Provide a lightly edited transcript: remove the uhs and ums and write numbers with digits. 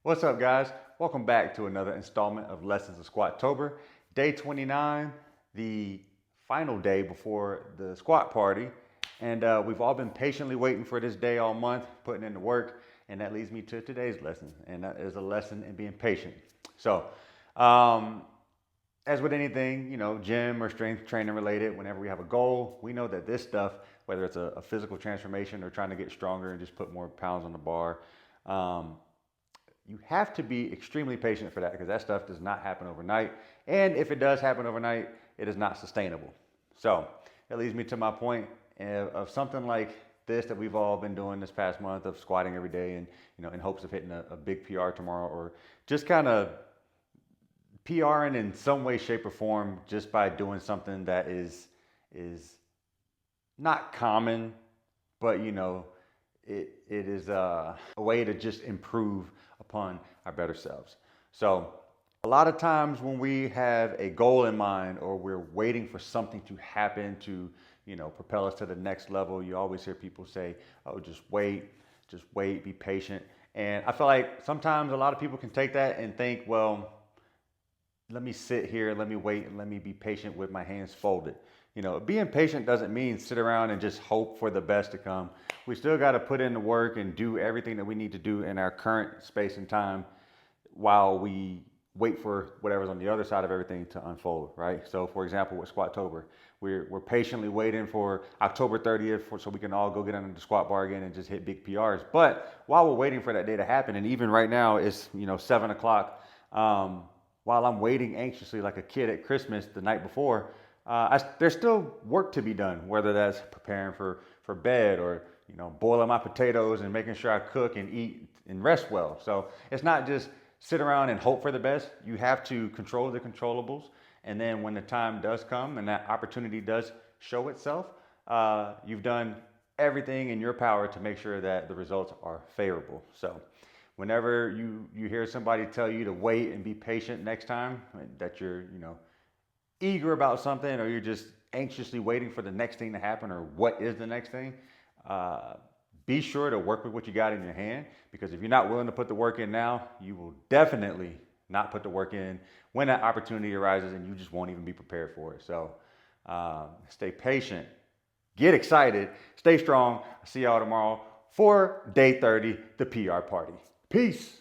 What's up, guys? Welcome back to another installment of Lessons of Squatober. Day 29, the final day before the squat party. And we've all been patiently waiting for this day all month, putting in the work. And that leads me to today's lesson. And that is a lesson in being patient. So, as with anything, gym or strength training related, whenever we have a goal, we know that this stuff, whether it's a physical transformation or trying to get stronger and just put more pounds on the bar, you have to be extremely patient for that because that stuff does not happen overnight. And if it does happen overnight, it is not sustainable. So that leads me to my point of something like this that we've all been doing this past month of squatting every day and, in hopes of hitting a big PR tomorrow, or just kind of PRing in some way, shape, or form just by doing something that is not common, but it is a way to just improve upon our better selves. So a lot of times when we have a goal in mind or we're waiting for something to happen to propel us to the next level, you always hear people say, oh, just wait, be patient. And I feel like sometimes a lot of people can take that and think, well, let me sit here, let me wait, and let me be patient with my hands folded. Being patient doesn't mean sit around and just hope for the best to come. We still got to put in the work and do everything that we need to do in our current space and time while we wait for whatever's on the other side of everything to unfold, right? So for example, with Squatober, we're patiently waiting for October 30th so we can all go get under the squat bar again and just hit big PRs. But while we're waiting for that day to happen, and even right now it's 7 o'clock, while I'm waiting anxiously like a kid at Christmas the night before, there's still work to be done, whether that's preparing for bed or boiling my potatoes and making sure I cook and eat and rest well. So it's not just sit around and hope for the best. You have to control the controllables, and then when the time does come and that opportunity does show itself, you've done everything in your power to make sure that the results are favorable. So whenever you hear somebody tell you to wait and be patient next time, that you're eager about something, or you're just anxiously waiting for the next thing to happen, or what is the next thing, be sure to work with what you got in your hand, because if you're not willing to put the work in now, you will definitely not put the work in when that opportunity arises, and you just won't even be prepared for it. So stay patient, get excited, stay strong. I'll see y'all tomorrow for day 30, the PR party. Peace.